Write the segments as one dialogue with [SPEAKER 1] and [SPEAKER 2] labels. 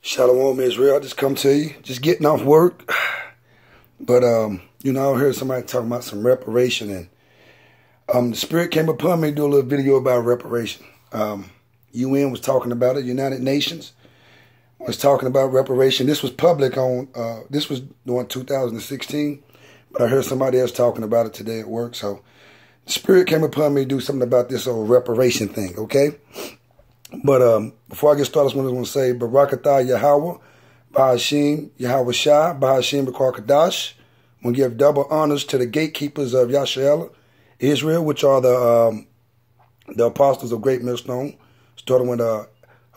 [SPEAKER 1] Shalom, Israel. I just come to you, just getting off work. But, you know, I heard somebody talking about some reparation, and the Spirit came upon me to do a little video about reparation. UN was talking about it. United Nations was talking about reparation. This was public on, this was during 2016, but I heard somebody else talking about it today at work. So the Spirit came upon me to do something about this old reparation thing, okay? But before I get started, I just want to say, Barakatah Yahweh, Bahashim Yahweh Shai, Bahashim Barakadash. I'm going to give double honors to the gatekeepers of Yashael, Israel, which are the apostles of Great Millstone, starting with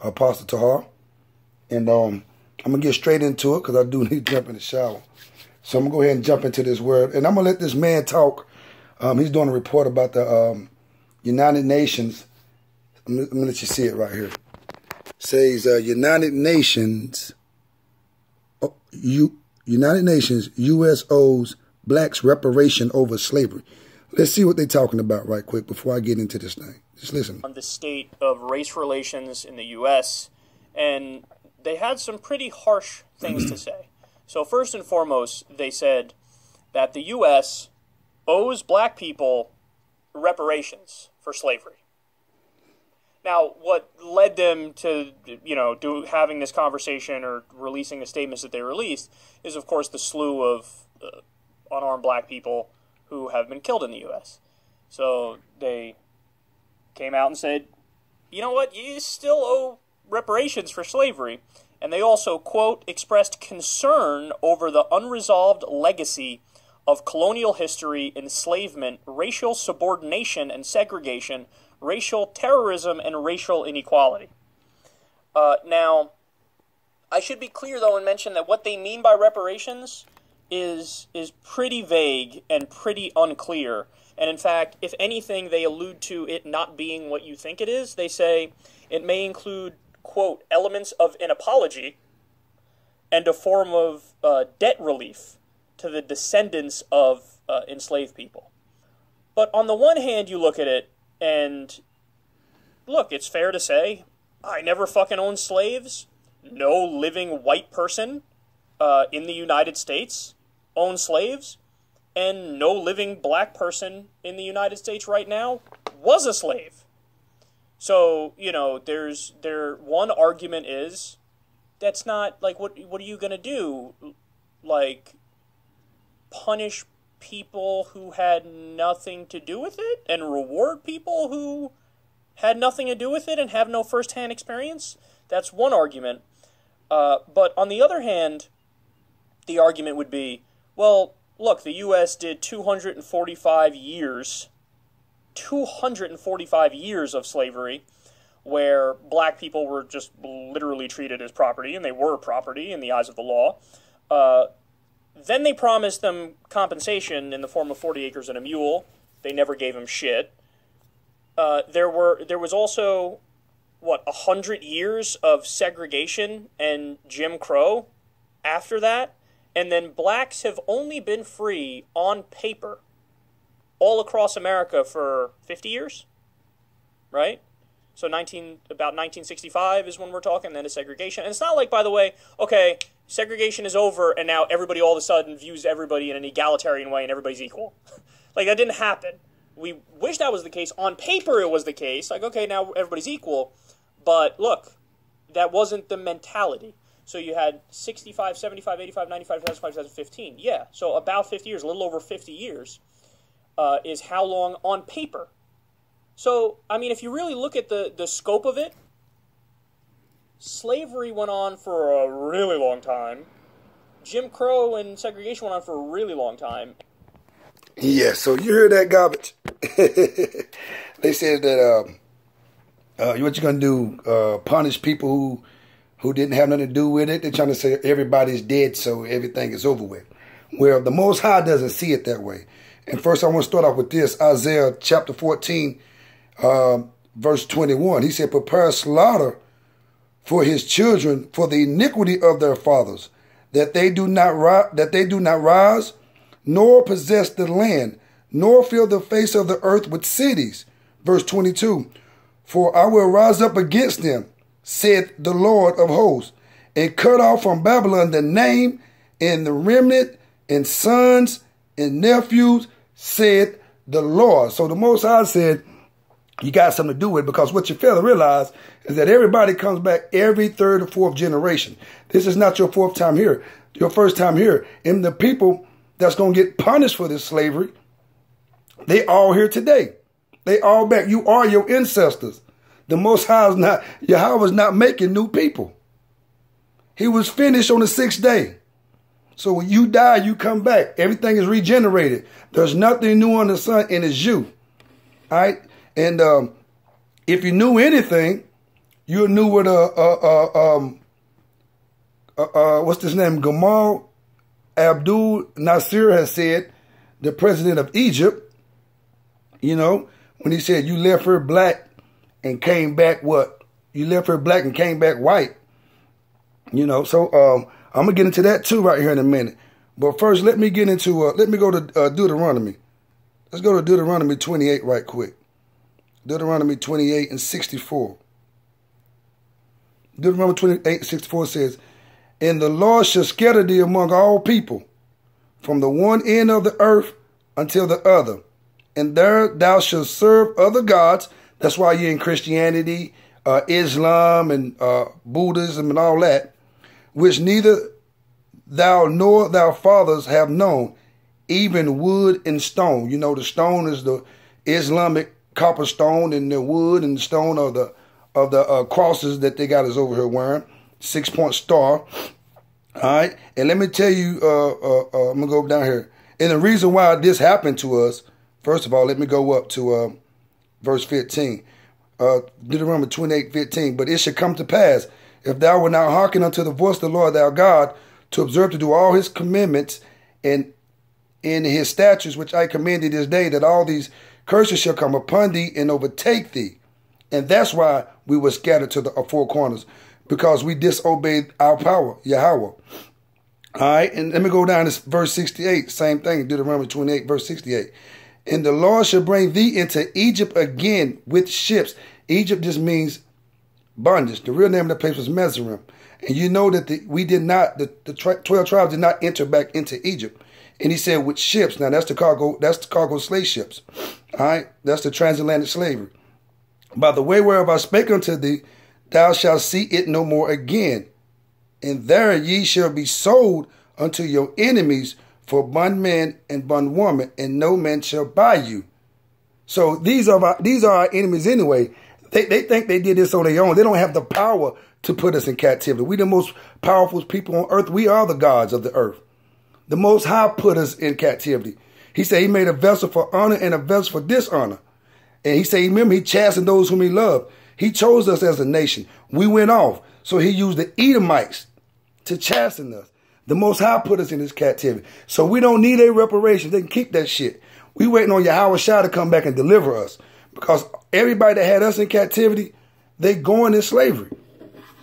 [SPEAKER 1] Apostle Tahar. And I'm going to get straight into it because I do need to jump in the shower. So I'm going to go ahead and jump into this word. And I'm going to let this man talk. He's doing a report about the United Nations. I'm going to let you see it right here. It says United Nations, United Nations, U.S. owes blacks reparation over slavery. Let's see what they're talking about right quick before I get into this thing. Just listen.
[SPEAKER 2] On the state of race relations in the U.S., and they had some pretty harsh things to say. So first and foremost, they said that the U.S. owes black people reparations for slavery. Now, what led them to, having this conversation or releasing the statements that they released is, of course, the slew of unarmed black people who have been killed in the U.S. So they came out and said, you know what, you still owe reparations for slavery. And they also, quote, expressed concern over the unresolved legacy of colonial history, enslavement, racial subordination and segregation, racial terrorism, and racial inequality. Now, I should be clear, though, and mention that what they mean by reparations is pretty vague and pretty unclear. And in fact, if anything, they allude to it not being what you think it is. They say it may include, quote, elements of an apology and a form of debt relief to the descendants of enslaved people. But on the one hand, you look at it, and look, it's fair to say, I never fucking owned slaves. No living white person in the United States owns slaves. And no living black person in the United States right now was a slave. So, one argument is, that's not, like, what are you going to do? Like, punish people who had nothing to do with it and reward people who had nothing to do with it and have no first-hand experience? That's one argument. But on the other hand, the argument would be, well, look, the U.S. did 245 years of slavery where black people were just literally treated as property, and they were property in the eyes of the law. Then they promised them compensation in the form of 40 acres and a mule. They never gave them shit. There was also, 100 years of segregation and Jim Crow after that. And then blacks have only been free on paper all across America for 50 years, right? So about 1965 is when we're talking, then it's segregation. And it's not like, by the way, okay, segregation is over and now everybody all of a sudden views everybody in an egalitarian way and everybody's equal. Like, that didn't happen. We wish that was the case. On paper it was the case. Like, okay, now everybody's equal. But look, that wasn't the mentality. So you had 65, 75, 85, 95, 2005, 2015. Yeah, so about 50 years, a little over 50 years is how long on paper. So, I mean, if you really look at the scope of it, slavery went on for a really long time. Jim Crow and segregation went on for a really long time.
[SPEAKER 1] Yeah, so you heard that garbage. They said that what you're going to do, punish people who didn't have nothing to do with it. They're trying to say everybody's dead, so everything is over with. Well, the Most High doesn't see it that way. And first I want to start off with this. Isaiah chapter 14, verse 21. He said, prepare slaughter for his children for the iniquity of their fathers, that they do not rise, nor possess the land, nor fill the face of the earth with cities. Verse 22. For I will rise up against them, said the Lord of hosts, and cut off from Babylon the name and the remnant and sons and nephews, said the Lord. So the Most High said, you got something to do with it, because what you fail to realize is that everybody comes back every third or fourth generation. This is not your fourth time here, your first time here. And the people that's going to get punished for this slavery, they all here today. They all back. You are your ancestors. The Most High is not, Yahweh is not making new people. He was finished on the 6th day. So when you die, you come back. Everything is regenerated. There's nothing new under the sun, and it's you. All right? And if you knew anything, you knew what what's his name, Gamal Abdul Nasser has said, the president of Egypt. You know, when he said, you left her black and came back what? You left her black and came back white. You know, so I'm gonna get into that too right here in a minute. But first, let me get into let me go to Deuteronomy. Let's go to Deuteronomy 28 right quick. Deuteronomy 28 and 64. Deuteronomy 28 and 64 says, and the Lord shall scatter thee among all people, from the one end of the earth until the other. And there thou shalt serve other gods. That's why you're in Christianity, Islam, and Buddhism, and all that, which neither thou nor thy fathers have known, even wood and stone. You know, the stone is the Islamic copper stone, and the wood and the stone of the crosses that they got us over here wearing, 6-point star. All right, and let me tell you, I'm gonna go down here, and the reason why this happened to us. First of all, let me go up to verse 15, Deuteronomy 28:15. But it shall come to pass, if thou wilt not hearken unto the voice of the Lord thy God, to observe to do all his commandments and in his statutes which I command thee this day, that all these curses shall come upon thee and overtake thee. And that's why we were scattered to the four corners, because we disobeyed our power, Yahweh. All right, and let me go down to verse 68, same thing, Deuteronomy 28, verse 68. And the Lord shall bring thee into Egypt again with ships. Egypt just means bondage. The real name of the place was Mizraim. And you know that the 12 tribes did not enter back into Egypt. And he said with ships. Now that's the cargo slave ships. All right, that's the transatlantic slavery. By the way whereof I spake unto thee, thou shalt see it no more again. And there ye shall be sold unto your enemies for bondman and bondwoman, and no man shall buy you. So these are our enemies anyway. They think they did this on their own. They don't have the power to put us in captivity. We the most powerful people on earth. We are the gods of the earth. The Most High put us in captivity. He said he made a vessel for honor and a vessel for dishonor. And he said, remember, he chastened those whom he loved. He chose us as a nation. We went off. So he used the Edomites to chasten us. The Most High put us in this captivity. So we don't need a reparation. They can keep that shit. We waiting on Yahweh Shai to come back and deliver us. Because everybody that had us in captivity, they going in slavery.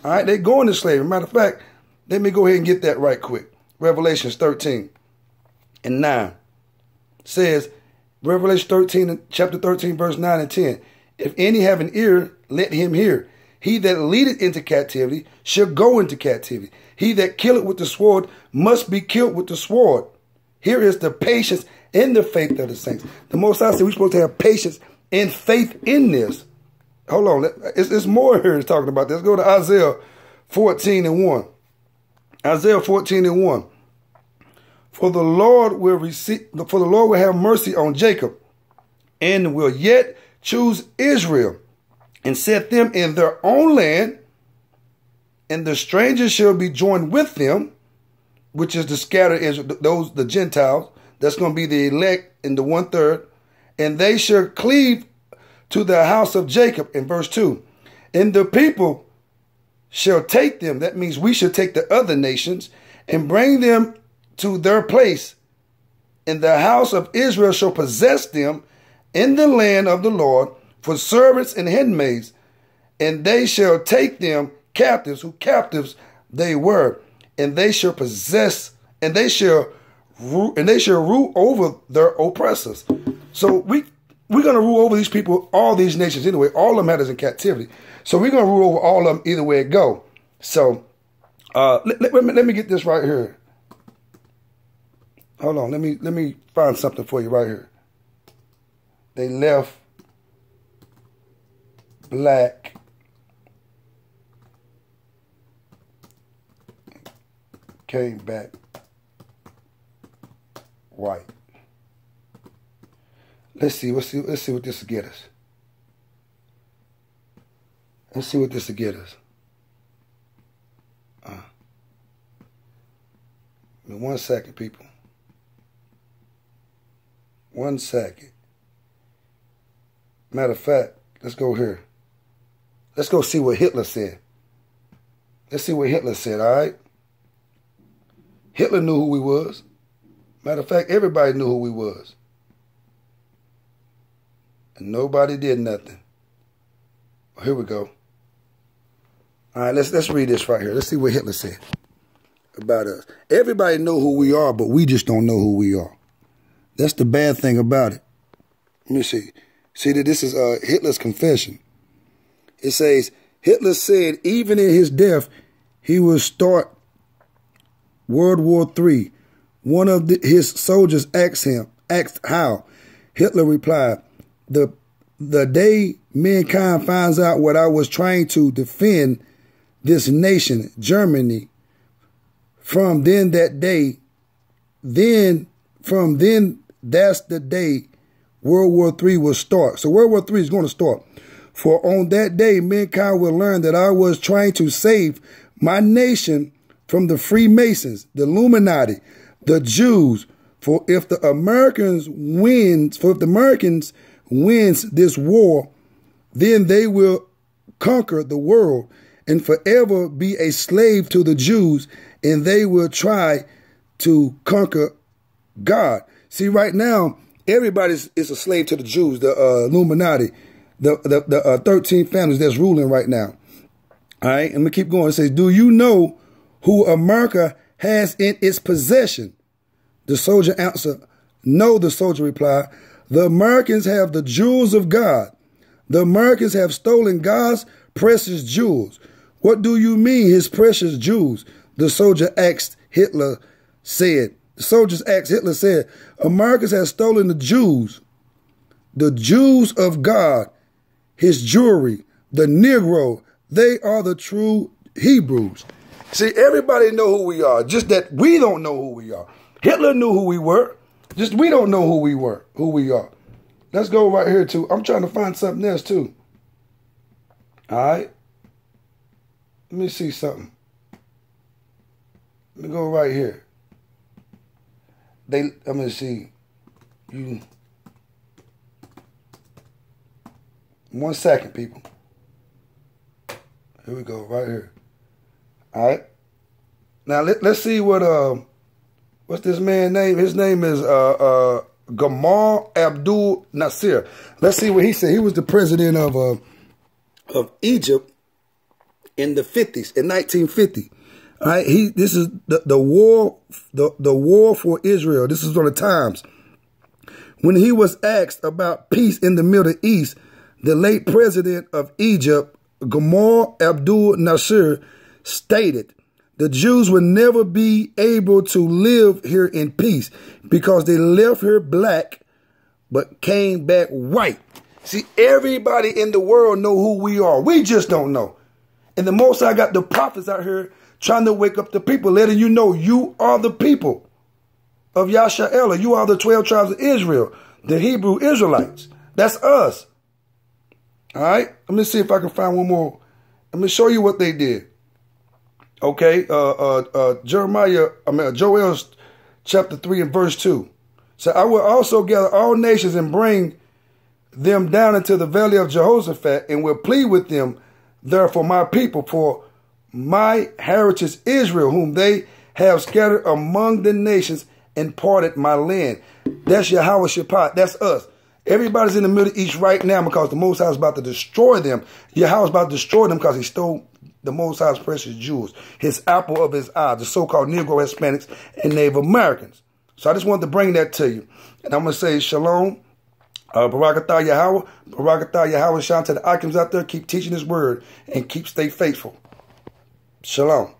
[SPEAKER 1] All right, they going in slavery. Matter of fact, let me go ahead and get that right quick. Revelations 13 and 9 says, Revelation 13, chapter 13, verse 9 and 10. If any have an ear, let him hear. He that leadeth into captivity shall go into captivity. He that killeth with the sword must be killed with the sword. Here is the patience and the faith of the saints. The Most High said we're supposed to have patience and faith in this. Hold on. It's more here it's talking about. Let's go to Isaiah 14 and 1. Isaiah 14 and 1. For the Lord will have mercy on Jacob, and will yet choose Israel, and set them in their own land, and the strangers shall be joined with them, which is the scattered Israel, the Gentiles. That's going to be the elect in the 1/3, and they shall cleave to the house of Jacob. In verse 2, and the people shall take them. That means we shall take the other nations and bring them to their place, and the house of Israel shall possess them in the land of the Lord for servants and handmaids, and they shall take them captives, who captives they were, and they shall possess, and they shall rule over their oppressors. So we're going to rule over these people, all these nations anyway. All of them had us in captivity. So we're going to rule over all of them either way it go. So Let me get this right here. Hold on. Let me find something for you right here. They left black came back white. Let's see what this will get us. Let's see what this will get us. 1 second, people. 1 second. Matter of fact, let's go here. Let's go see what Hitler said. Let's see what Hitler said, all right? Hitler knew who we was. Matter of fact, everybody knew who we was. And nobody did nothing. Here we go. All right, let's read this right here. Let's see what Hitler said about us. Everybody know who we are, but we just don't know who we are. That's the bad thing about it. Let me see. See that this is Hitler's confession. It says, Hitler said even in his death, he will start World War III. One of his soldiers asked how. Hitler replied, the day mankind finds out what I was trying to defend this nation, Germany, from then that's the day World War III will start. So World War III is going to start. For on that day, mankind will learn that I was trying to save my nation from the Freemasons, the Illuminati, the Jews. For if the Americans wins this war, then they will conquer the world and forever be a slave to the Jews, and they will try to conquer God. See, right now, everybody is a slave to the Jews, the Illuminati, the 13 families that's ruling right now. All right, and we keep going. It says, do you know who America has in its possession? The soldier answered, no, the soldier replied. The Americans have the jewels of God. The Americans have stolen God's precious jewels. What do you mean, his precious jewels? The soldier asked Hitler said. The soldiers asked Hitler said, Americans have stolen the jewels of God, his jewelry, the Negro. They are the true Hebrews. See, everybody know who we are, just that we don't know who we are. Hitler knew who we were, just we don't know who we are. Let's go right here too. I'm trying to find something else too. All right. Let me see something. Let me go right here. I'm gonna see you. 1 second, people. Here we go, right here. All right. Now let's see what's this man's name? His name is Gamal Abdul Nasser. Let's see what he said. He was the president of Egypt in the 50s, in 1950. All right, this is the war for Israel. This is one of the times when he was asked about peace in the Middle East. The late president of Egypt, Gamal Abdul Nasser, stated, the Jews will never be able to live here in peace because they left here black but came back white. See, everybody in the world know who we are. We just don't know. And the most I got the prophets out here trying to wake up the people, letting you know you are the people of Yasha'Elah. You are the 12 tribes of Israel, the Hebrew Israelites. That's us. All right? Let me see if I can find one more. Let me show you what they did. Okay, Joel chapter 3 and verse 2. So I will also gather all nations and bring them down into the valley of Jehoshaphat and will plead with them there for my people, for my heritage Israel, whom they have scattered among the nations and parted my land. That's Yahweh Shaphat. That's us. Everybody's in the Middle East right now because the Most High is about to destroy them. Yahweh is about to destroy them because he stole the Most High's precious jewels, his apple of his eye, the so-called Negro Hispanics and Native Americans. So I just wanted to bring that to you. And I'm going to say shalom, barakatah Yahweh, barakatah Yahweh, shout to the Akims out there. Keep teaching his word and stay faithful. Shalom.